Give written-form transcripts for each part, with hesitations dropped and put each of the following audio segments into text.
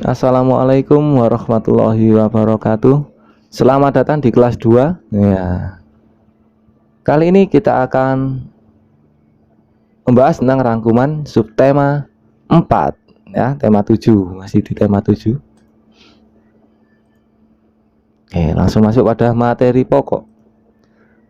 Assalamualaikum warahmatullahi wabarakatuh. Selamat datang di kelas 2. Ya. Kali ini kita akan membahas tentang rangkuman subtema 4 ya, tema 7, masih di tema 7. Oke, langsung masuk pada materi pokok.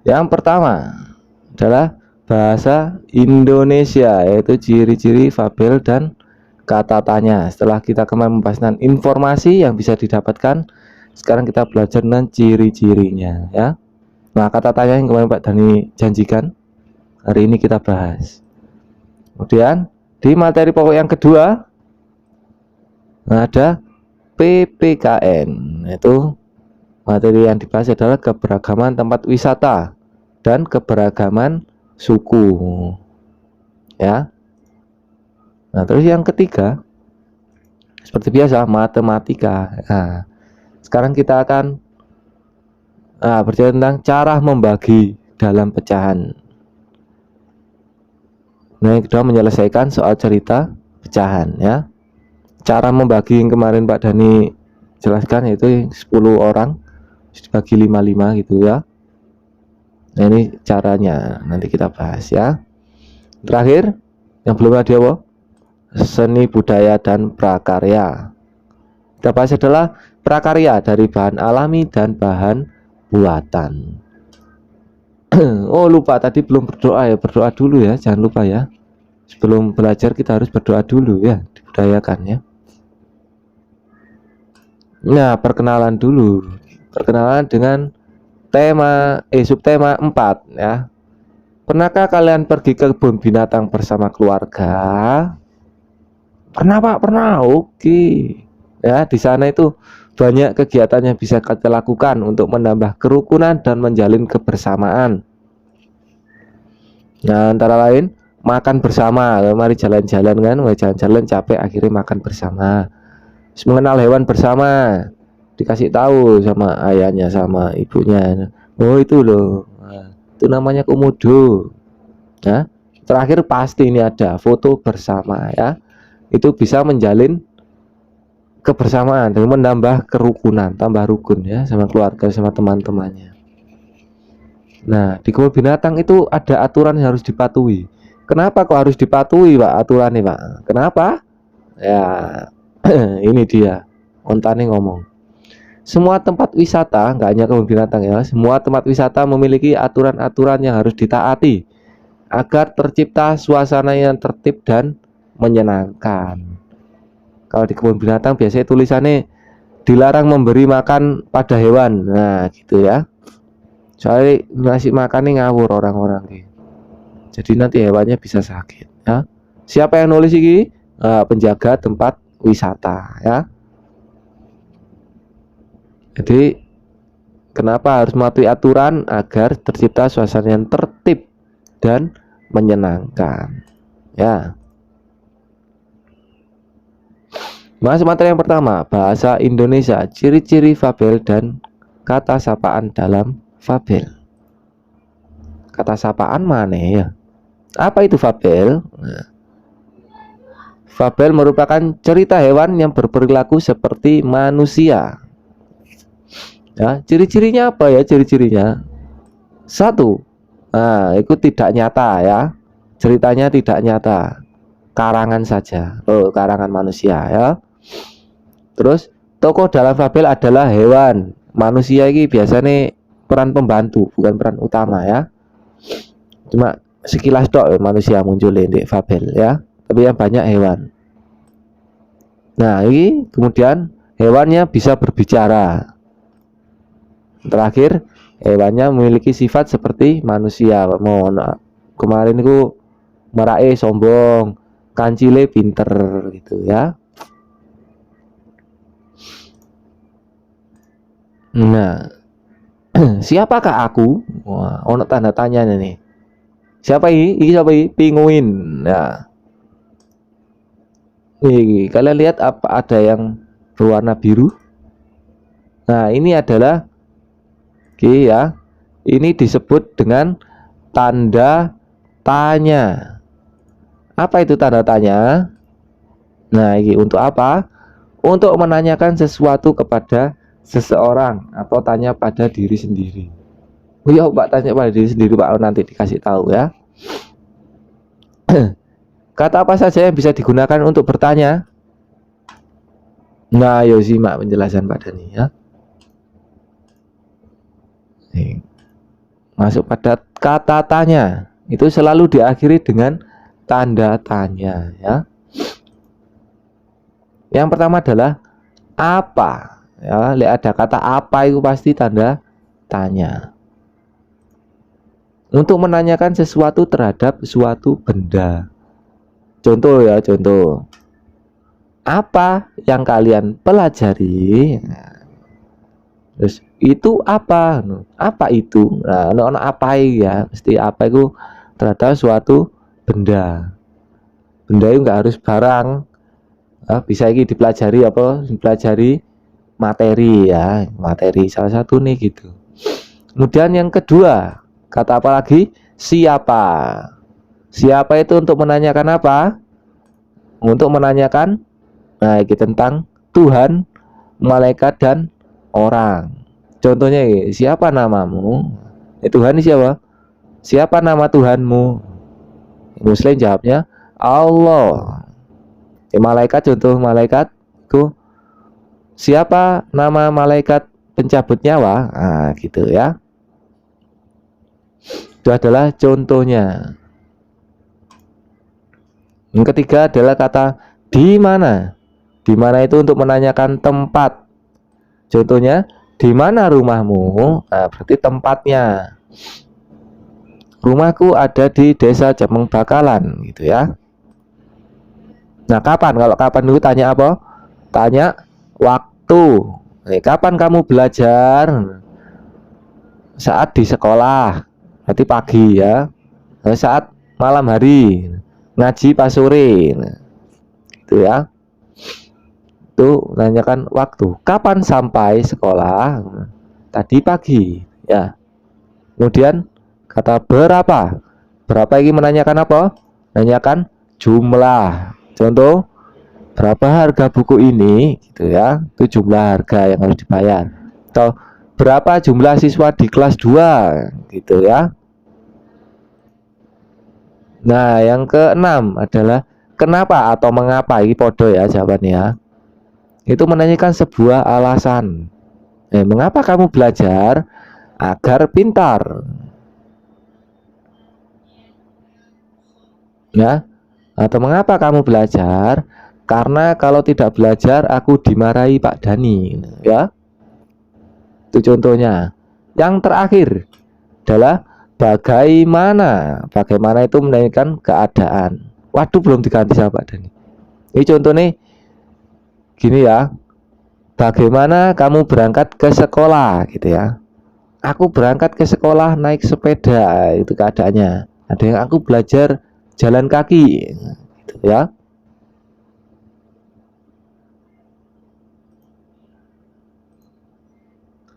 Yang pertama adalah bahasa Indonesia, yaitu ciri-ciri, fabel, dan kata tanya. Setelah kita kemarin membahas tentang informasi yang bisa didapatkan, sekarang kita belajar tentang ciri-cirinya ya. Nah, kata tanya yang kemarin Pak Dani janjikan, hari ini kita bahas. Kemudian di materi pokok yang kedua ada PPKN. Itu materi yang dibahas adalah keberagaman tempat wisata dan keberagaman suku ya. Nah, terus yang ketiga seperti biasa matematika. Nah, sekarang kita akan berbicara tentang cara membagi dalam pecahan. Nah, yang kedua menyelesaikan soal cerita pecahan ya. Cara membagi yang kemarin Pak Dani jelaskan yaitu 10 orang dibagi 5-5 gitu ya. Nah, ini caranya nanti kita bahas ya. Terakhir yang belum ada apa? Seni budaya dan prakarya. Kita bahas adalah prakarya dari bahan alami dan bahan buatan. Oh lupa tadi belum berdoa ya, berdoa dulu ya, jangan lupa ya. Sebelum belajar kita harus berdoa dulu ya, dibudayakan ya. Nah, perkenalan dulu. Perkenalan dengan subtema 4 ya. Pernahkah kalian pergi ke kebun binatang bersama keluarga? Pernah Pak, pernah. Oke. Ya, di sana itu banyak kegiatan yang bisa kita lakukan untuk menambah kerukunan dan menjalin kebersamaan. Nah, antara lain makan bersama. Mari jalan-jalan kan, jalan-jalan capek akhirnya makan bersama. Mengenal hewan bersama, dikasih tahu sama ayahnya sama ibunya. Oh itu loh, nah, itu namanya komodo. Nah, terakhir pasti ini ada foto bersama ya. Itu bisa menjalin kebersamaan dan menambah kerukunan, tambah rukun ya sama keluarga sama teman-temannya. Nah, di kebun binatang itu ada aturan yang harus dipatuhi. Kenapa kok harus dipatuhi Pak aturannya Pak? Kenapa? Ya, ini dia Ontane ngomong. Semua tempat wisata, nggak hanya kebun binatang ya, semua tempat wisata memiliki aturan-aturan yang harus ditaati agar tercipta suasana yang tertib dan menyenangkan. Kalau di kebun binatang biasanya tulisannya dilarang memberi makan pada hewan. Nah, gitu ya. Soalnya ngasih makan ngawur orang-orang nih. Jadi nanti hewannya bisa sakit ya. Siapa yang nulis ini? Penjaga tempat wisata ya. Jadi kenapa harus mematuhi aturan agar tercipta suasana yang tertib dan menyenangkan ya. Masuk materi yang pertama, bahasa Indonesia, ciri-ciri fabel dan kata sapaan dalam fabel. Kata sapaan mana ya? Apa itu fabel? Nah, fabel merupakan cerita hewan yang berperilaku seperti manusia. Ya, ciri-cirinya apa ya? Ciri-cirinya satu, nah itu tidak nyata ya. Ceritanya tidak nyata, karangan saja. Oh, karangan manusia ya. Terus tokoh dalam fabel adalah hewan. Manusia ini biasanya peran pembantu, bukan peran utama ya. Cuma sekilas tok manusia muncul di fabel ya. Tapi yang banyak hewan. Nah, ini kemudian hewannya bisa berbicara. Terakhir, hewannya memiliki sifat seperti manusia. Mohon kemarin itu meraih sombong, kancile pinter gitu ya. Nah, siapakah aku? Wah, ono tanda tanya nih. Siapa ini? Ini siapa ini? Pinguin. Nah, nih kalian lihat apa ada yang berwarna biru? Nah, ini adalah ya. Ini disebut dengan tanda tanya. Apa itu tanda tanya? Nah, ini untuk apa? untuk menanyakan sesuatu kepada seseorang atau tanya pada diri sendiri. Oh ya Pak, tanya pada diri sendiri Pak, nanti dikasih tahu ya. Kata apa saja yang bisa digunakan untuk bertanya? Nah, yo simak penjelasan Pak Dani ya. Masuk pada kata tanya, itu selalu diakhiri dengan tanda tanya ya. Yang pertama adalah apa ya, lihat ada kata apa itu pasti tanda tanya. Untuk menanyakan sesuatu terhadap suatu benda. Contoh ya, contoh. Apa yang kalian pelajari? Terus itu apa? Apa itu? Nah, ono apa ya? Mesti apa itu terhadap suatu benda. Benda itu enggak harus barang. Bisa ini dipelajari apa? Dipelajari materi ya, materi salah satu nih gitu. Kemudian yang kedua, kata apa lagi? Siapa? Siapa itu untuk menanyakan apa? Untuk menanyakan ini tentang Tuhan, malaikat dan orang. Contohnya ini, siapa namamu? Tuhan ini siapa? Siapa nama Tuhanmu? Muslim jawabnya Allah. Malaikat, contoh malaikat itu siapa nama malaikat pencabut nyawa? Nah, gitu ya. Itu adalah contohnya. Yang ketiga adalah kata di mana. Di mana itu untuk menanyakan tempat. Contohnya, di mana rumahmu? Nah, berarti tempatnya. Rumahku ada di desa Jameng Bakalan, gitu ya. Nah, kapan? Kalau kapan dulu tanya apa? Tanya waktu. Kapan kamu belajar? Saat di sekolah, berarti pagi ya. Saat malam hari, ngaji pas sore. Gitu ya. Itu menanyakan waktu. Kapan sampai sekolah? Tadi pagi ya. Kemudian kata berapa? Berapa ini menanyakan apa? Menanyakan jumlah. Contoh, berapa harga buku ini gitu ya. Itu jumlah harga yang harus dibayar. Atau berapa jumlah siswa di kelas 2 gitu ya. Nah, yang keenam adalah kenapa atau mengapa. Ini podo ya jawabannya. Itu menanyakan sebuah alasan. Mengapa kamu belajar? Agar pintar. Ya. Atau mengapa kamu belajar? Karena kalau tidak belajar aku dimarahi Pak Dani. Ya. Itu contohnya. Yang terakhir adalah bagaimana. Bagaimana itu menanyakan keadaan. Waduh, belum diganti sama Pak Dani. Ini contohnya gini ya. Bagaimana kamu berangkat ke sekolah gitu ya. Aku berangkat ke sekolah naik sepeda, itu keadaannya. Ada yang aku belajar jalan kaki gitu ya.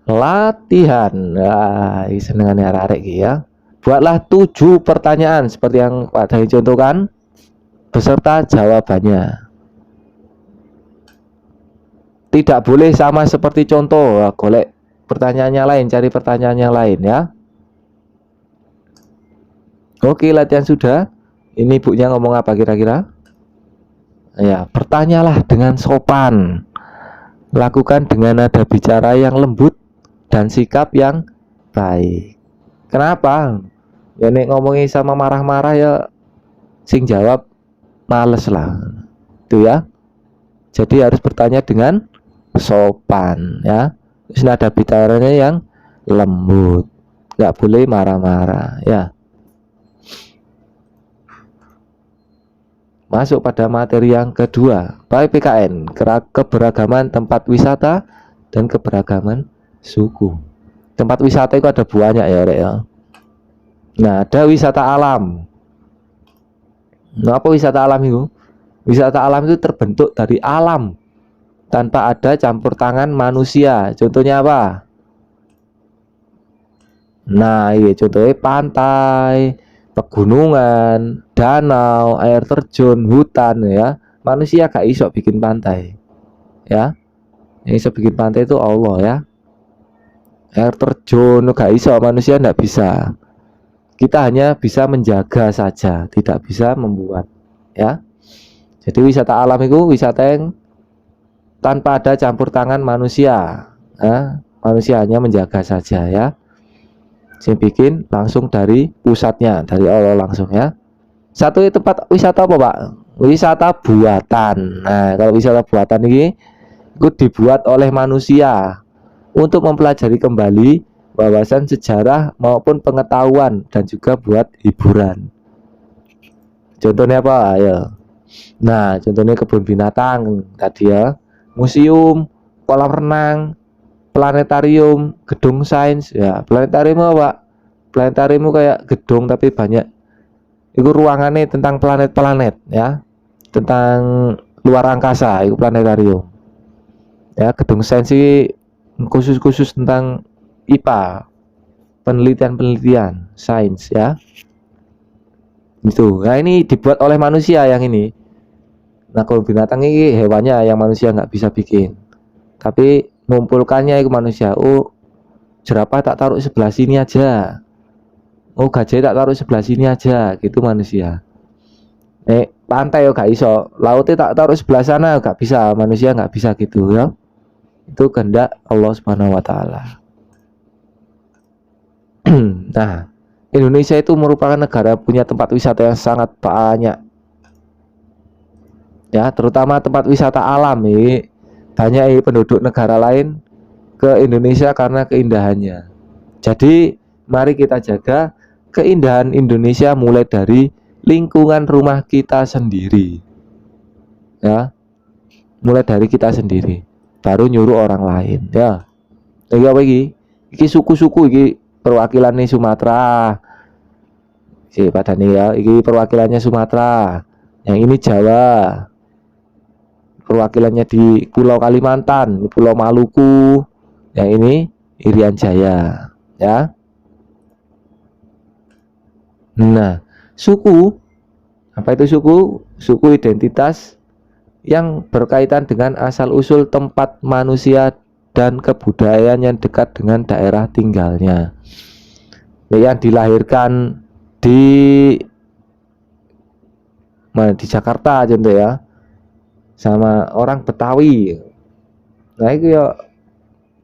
Latihan. Nah, senengannya arek ya. Buatlah 7 pertanyaan seperti yang Pak Dani contohkan beserta jawabannya. Tidak boleh sama seperti contoh. Golek pertanyaannya lain, cari pertanyaan yang lain ya. Oke, latihan sudah. Ini ibunya ngomong apa kira-kira? Ya, bertanyalah dengan sopan. Lakukan dengan nada bicara yang lembut dan sikap yang baik. Kenapa? Ya nek ngomongin sama marah-marah ya sing jawab males lah. Itu ya. Jadi harus bertanya dengan sopan ya. Nada bicaranya yang lembut. Nggak boleh marah-marah ya. Masuk pada materi yang kedua, PKN, keberagaman tempat wisata dan keberagaman suku. Tempat wisata itu ada banyak ya, Rek ya. Nah, ada wisata alam. Nah, apa wisata alam itu? Wisata alam itu terbentuk dari alam tanpa ada campur tangan manusia. Contohnya apa? Nah, iya contohnya pantai, pegunungan, danau, air terjun, hutan ya. Manusia gak iso bikin pantai. ya. Yang bisa bikin pantai itu Allah ya. Air terjun gak iso, manusia nggak bisa. Kita hanya bisa menjaga saja, tidak bisa membuat ya. Jadi wisata alam itu wisata yang tanpa ada campur tangan manusia ya. Manusia hanya menjaga saja ya. Saya bikin langsung dari pusatnya, dari Allah langsung ya. Satu tempat wisata apa Pak? Wisata buatan. Nah kalau wisata buatan ini itu dibuat oleh manusia untuk mempelajari kembali wawasan sejarah maupun pengetahuan dan juga buat hiburan. Contohnya apa? Ayo. Nah, contohnya kebun binatang tadi ya, museum, kolam renang, planetarium, gedung sains. Ya, planetarium apa? Planetarium kayak gedung tapi banyak. Itu ruangannya tentang planet-planet ya, tentang luar angkasa. Itu planetarium. Ya, gedung sains sih khusus tentang IPA, penelitian sains ya. Itu. Nah ini dibuat oleh manusia yang ini. Nah kalau binatang ini hewannya yang manusia nggak bisa bikin, tapi ngumpulkannya itu manusia. Oh jerapah tak taruh sebelah sini aja, oh gajah tak taruh sebelah sini aja, gitu manusia. Pantai yo gak iso, lautnya tak taruh sebelah sana gak bisa, manusia nggak bisa gitu ya. Itu kehendak Allah Subhanahu Wa Taala. Nah, Indonesia itu merupakan negara punya tempat wisata yang sangat banyak. Ya, terutama tempat wisata alam nih. Banyak penduduk negara lain ke Indonesia karena keindahannya. Jadi, mari kita jaga keindahan Indonesia mulai dari lingkungan rumah kita sendiri. Ya, mulai dari kita sendiri. Baru nyuruh orang lain, ya. Iki apa iki? Iki suku-suku iki perwakilan nih Sumatera. Si pada nih ya, ini perwakilannya Sumatera. Yang ini Jawa. Perwakilannya di Pulau Kalimantan, di Pulau Maluku. Yang ini Irian Jaya, ya. Nah, suku apa itu suku? Suku identitas yang berkaitan dengan asal-usul tempat manusia dan kebudayaan yang dekat dengan daerah tinggalnya. Yang dilahirkan di Jakarta contoh ya, sama orang Betawi. Nah itu ya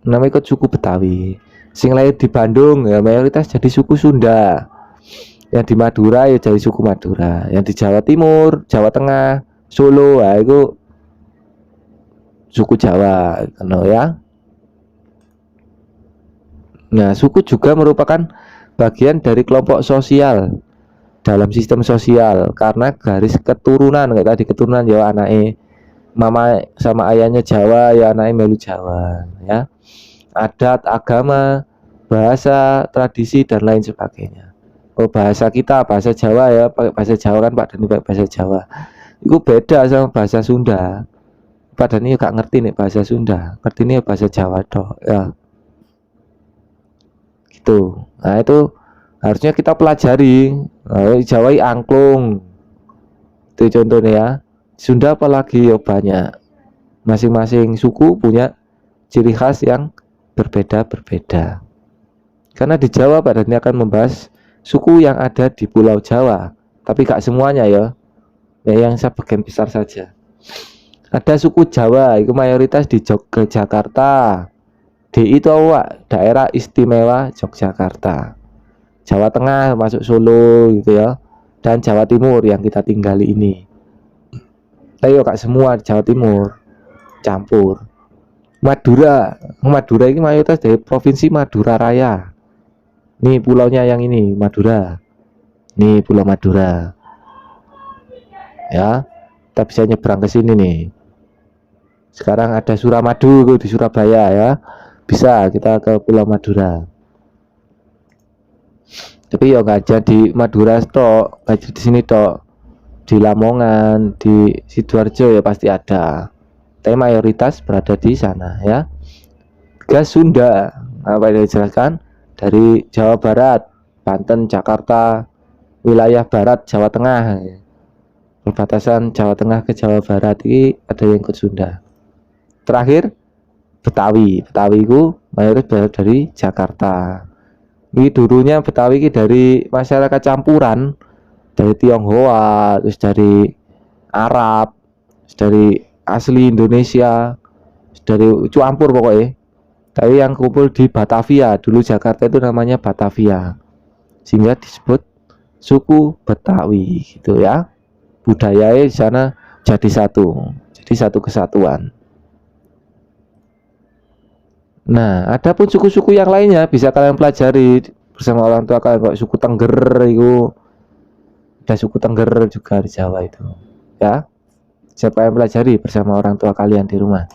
namanya ikut suku Betawi. Sing lahir di Bandung ya mayoritas jadi suku Sunda. Yang di Madura ya jadi suku Madura. Yang di Jawa Timur, Jawa Tengah, Solo, nah itu suku Jawa, ya. Nah, suku juga merupakan bagian dari kelompok sosial dalam sistem sosial karena garis keturunan kayak tadi keturunan ya anaknya mama sama ayahnya Jawa ya anaknya melu Jawa ya, adat agama bahasa tradisi dan lain sebagainya. Oh bahasa kita bahasa Jawa ya pakai bahasa Jawa kan Pak Dani pakai bahasa Jawa itu beda sama bahasa Sunda. Pak Dani gak ngerti nih bahasa Sunda, ngerti nih bahasa Jawa toh ya gitu. Nah itu harusnya kita pelajari. Jawa angklung itu contohnya ya. Sunda apalagi ya banyak, masing-masing suku punya ciri khas yang berbeda-berbeda. Karena di Jawa Pak Dani akan membahas suku yang ada di Pulau Jawa, tapi gak semuanya ya, yang sebagian besar saja. Ada suku Jawa itu mayoritas di Yogyakarta, di itu awak daerah istimewa Yogyakarta, Jawa Tengah masuk Solo gitu ya, dan Jawa Timur yang kita tinggali ini. Ayo kak semua di Jawa Timur campur. Madura ini mayoritas dari provinsi Madura Raya. Nih pulaunya yang ini Madura. Nih Pulau Madura. Ya, kita bisa nyebrang ke sini nih. Sekarang ada Suramadu di Surabaya ya. Bisa kita ke Pulau Madura. Tapi ya nggak jadi Madura tok, nggak di sini tok, di Lamongan, di Sidoarjo ya pasti ada. Tapi mayoritas berada di sana ya. Gas Sunda, apa yang dijelaskan dari Jawa Barat, Banten, Jakarta, wilayah Barat, Jawa Tengah. Perbatasan Jawa Tengah ke Jawa Barat ini ada yang ke Sunda. Terakhir Betawi. Betawi itu mayoritas berasal dari Jakarta. Ini dulunya Betawi ini dari masyarakat campuran, dari Tionghoa, terus dari Arab, terus dari asli Indonesia, terus dari campur pokoknya. Tapi yang kumpul di Batavia, dulu Jakarta itu namanya Batavia, sehingga disebut suku Betawi gitu ya. Budayanya di sana jadi satu, jadi satu kesatuan. Nah, ada pun suku-suku yang lainnya bisa kalian pelajari bersama orang tua kalian, kayak suku Tengger itu. Ada suku Tengger juga di Jawa itu. Ya. Siapa yang pelajari bersama orang tua kalian di rumah.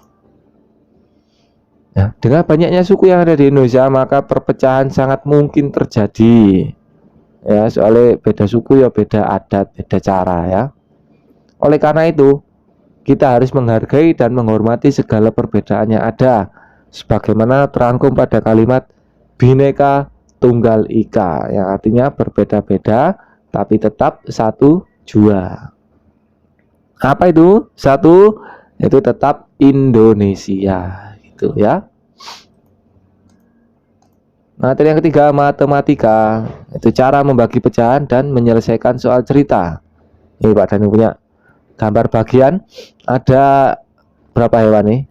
Nah, dengan banyaknya suku yang ada di Indonesia, maka perpecahan sangat mungkin terjadi. Ya, soalnya beda suku ya beda adat, beda cara ya. Oleh karena itu, kita harus menghargai dan menghormati segala perbedaan yang ada, sebagaimana terangkum pada kalimat Bhinneka Tunggal Ika, yang artinya berbeda-beda tapi tetap satu jua. Apa itu? Satu, itu tetap Indonesia, gitu ya. Materi yang ketiga, matematika. Itu cara membagi pecahan dan menyelesaikan soal cerita. Ini Pak Dani punya gambar bagian. Ada berapa hewan nih?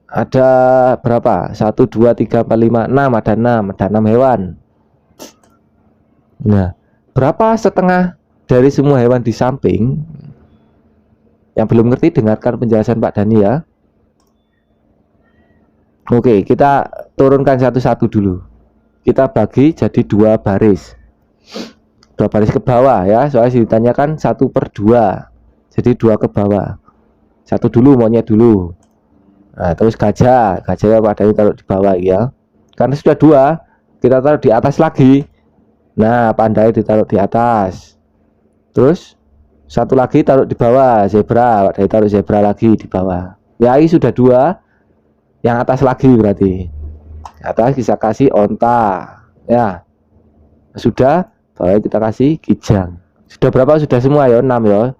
Ada berapa? 1, 2, 3, 4, 5, 6. Ada 6. Ada 6 hewan. Nah, berapa setengah dari semua hewan di samping? Yang belum ngerti, dengarkan penjelasan Pak Dani ya. Oke, kita turunkan satu-satu dulu. Kita bagi jadi 2 baris. 2 baris ke bawah ya. Soalnya ditanyakan 1/2. Jadi 2 ke bawah. 1 dulu, monyet dulu. Nah, terus gajah. Gajahnya Pak Dani taruh di bawah ya. Karena sudah 2, kita taruh di atas lagi. Nah, pandai ditaruh di atas. Terus 1 lagi taruh di bawah, zebra. Pak Dani taruh zebra lagi di bawah. Ya, ini sudah 2. Yang atas lagi berarti. Atas bisa kasih onta. Ya. Sudah, bawah kita kasih kijang. Sudah berapa? Sudah semua ya, 6 ya.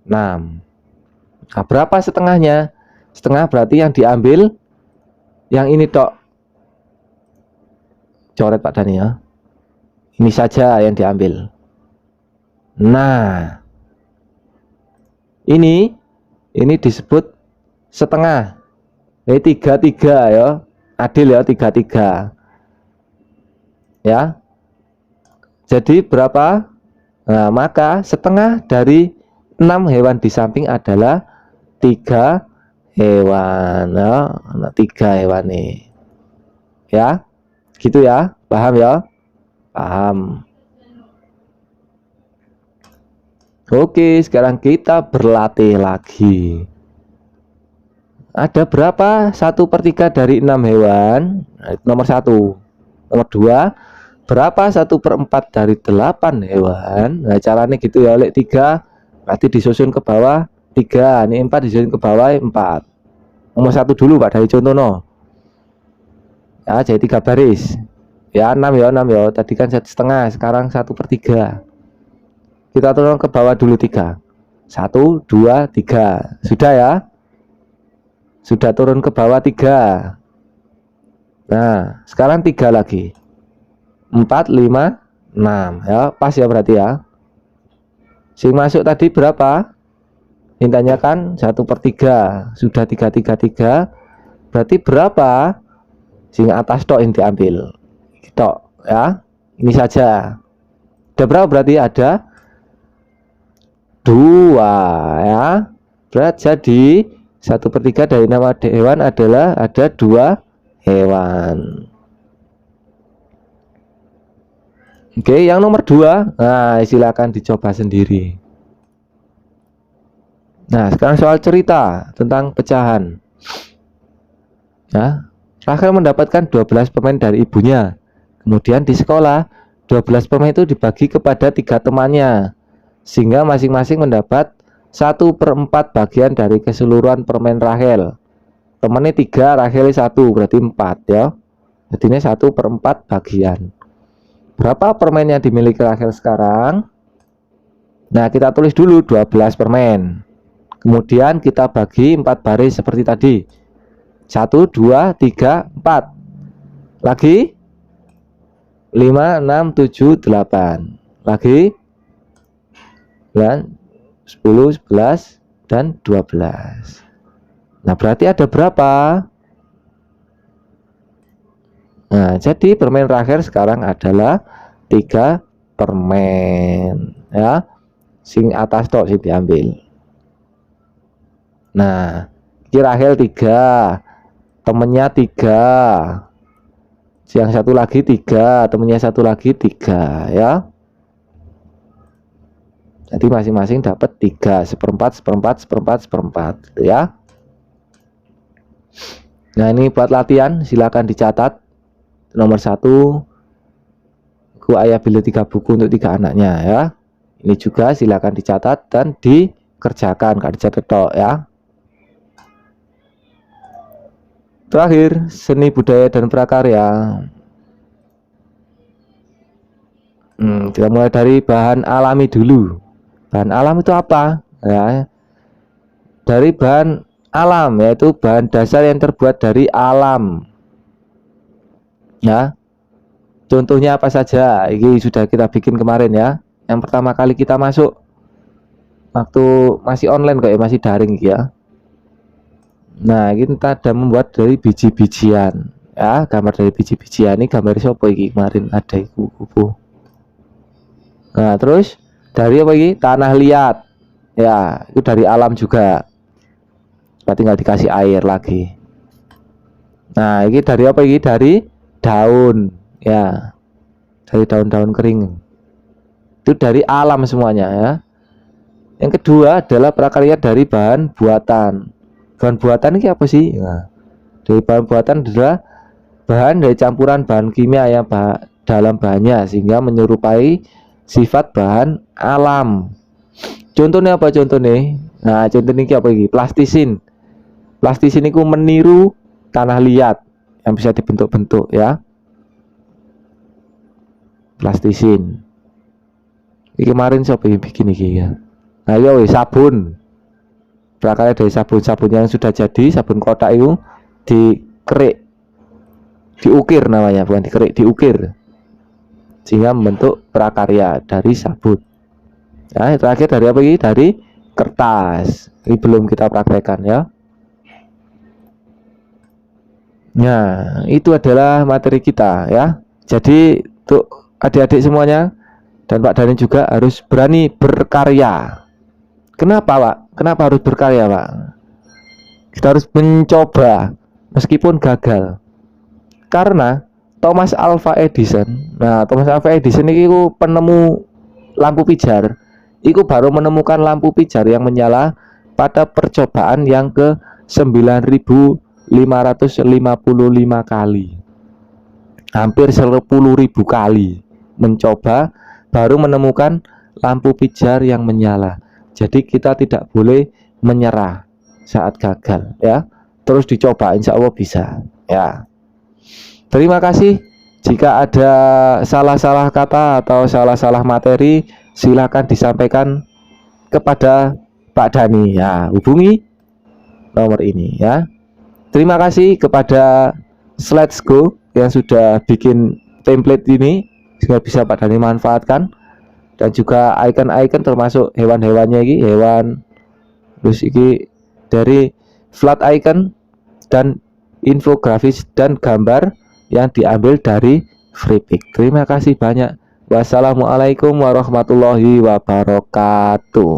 6. Nah, berapa setengahnya? Setengah berarti yang diambil yang ini tok. Coret Pak Dani ya. Ini saja yang diambil. Nah, ini disebut setengah. Ini 3/3 ya. Adil ya, 3/3. Ya. Jadi berapa? Nah, maka setengah dari 6 hewan di samping adalah 3 hewan. Ya. Nah, 3 hewan nih. Ya. Gitu ya. Paham ya? Paham. Oke, sekarang kita berlatih lagi. Ada berapa 1/3 dari 6 hewan? Nah, itu nomor 1. Nomor 2, berapa 1/4 dari 8 hewan? Nah, caranya gitu ya. Lek 3 berarti disusun ke bawah 3. Ini 4 disusun ke bawah 4. Nomor 1 dulu Pak dari contoh no. Ya, jadi 3 baris. Ya, 6 ya, 6 ya. Tadi kan 1,5, sekarang 1/3. Kita turun ke bawah dulu 3. 1, 2, 3. Sudah ya? Sudah turun ke bawah 3. Nah, sekarang 3 lagi. 4, 5, 6. Ya, pas ya berarti ya. Sing masuk tadi berapa? Intinya kan 1/3. Sudah 3. Berarti berapa? Sing atas tok yang diambil. Tok ya. Ini saja. Ada berapa berarti? Ada 2 ya. Berarti jadi 1/3 dari nama hewan adalah ada 2 hewan. Oke, yang nomor 2. Nah, silakan dicoba sendiri. Nah, sekarang soal cerita tentang pecahan. Ya, Rachel mendapatkan 12 permen dari ibunya. Kemudian di sekolah, 12 permen itu dibagi kepada 3 temannya, sehingga masing-masing mendapat 1/4 bagian dari keseluruhan permen Rachel. Temennya 3, Rachel 1, berarti 4 ya. Jadi ini 1/4 bagian. Berapa permen yang dimiliki Rachel sekarang? Nah, kita tulis dulu 12 permen. Kemudian kita bagi 4 baris seperti tadi. 1, 2, 3, 4. Lagi 5, 6, 7, 8. Lagi 9, 10, 11, dan 12. Nah, berarti ada berapa? Nah, jadi permen terakhir sekarang adalah 3 permen ya. Sing atas tok sing diambil. Nah, Rahel 3, temennya 3, yang satu lagi 3, temennya satu lagi 3 ya. Jadi masing-masing dapat 3, seperempat, seperempat, seperempat, seperempat gitu ya. Nah, ini buat latihan, silakan dicatat. Nomor 1, ku ayah beli 3 buku untuk 3 anaknya ya. Ini juga silakan dicatat dan dikerjakan, gak dicatat tok ya. Terakhir, seni budaya dan prakarya. Kita mulai dari bahan alami dulu. Bahan alam itu apa? Ya, dari bahan alam, yaitu bahan dasar yang terbuat dari alam. Ya, contohnya apa saja? Ini sudah kita bikin kemarin ya. Yang pertama kali kita masuk waktu masih online kayak masih daring ya. Nah, kita ada membuat dari biji-bijian ya, gambar dari biji-bijian. Ini gambar sopo iki kemarin ada kupu. Nah, terus dari apa ini? Tanah liat ya, itu dari alam juga, tinggal dikasih air lagi. Nah, ini dari apa ini? Dari daun ya, dari daun-daun kering, itu dari alam semuanya ya. Yang kedua adalah prakarya dari bahan buatan. Bahan buatan ini apa sih? Nah, dari bahan buatan adalah bahan dari campuran bahan kimia yang dalam bahannya sehingga menyerupai sifat bahan alam. Contohnya apa contohnya? Nah, contohnya apa ini? Plastisin. Plastisin itu meniru tanah liat yang bisa dibentuk-bentuk ya. Plastisin. Ini kemarin siapa yang bikin ini ya? Nah, yo sabun. Prakarya dari sabun yang sudah jadi, sabun kotak itu dikerik, diukir namanya, bukan dikerik, diukir, sehingga membentuk prakarya dari sabun. Nah, terakhir dari apa ini? Dari kertas. Ini belum kita praktekkan ya. Nah, itu adalah materi kita ya. Jadi untuk adik-adik semuanya dan Pak Dani juga harus berani berkarya. Kenapa Pak? Kenapa harus berkarya Pak? Kita harus mencoba meskipun gagal. Karena Thomas Alva Edison, nah Thomas Alva Edison ini penemu lampu pijar. Itu baru menemukan lampu pijar yang menyala pada percobaan yang ke 9.555 kali. Hampir 10.000 kali mencoba baru menemukan lampu pijar yang menyala. Jadi kita tidak boleh menyerah saat gagal ya. Terus dicoba, insya Allah bisa ya. Terima kasih. Jika ada salah-salah kata atau salah-salah materi, silakan disampaikan kepada Pak Dani ya. Hubungi nomor ini ya. Terima kasih kepada Let's Go yang sudah bikin template ini sehingga bisa Pak Dani manfaatkan. Dan juga icon-icon termasuk hewan-hewannya ini, hewan, terus ini dari flat icon dan infografis dan gambar yang diambil dari Freepik. Terima kasih banyak. Wassalamualaikum warahmatullahi wabarakatuh.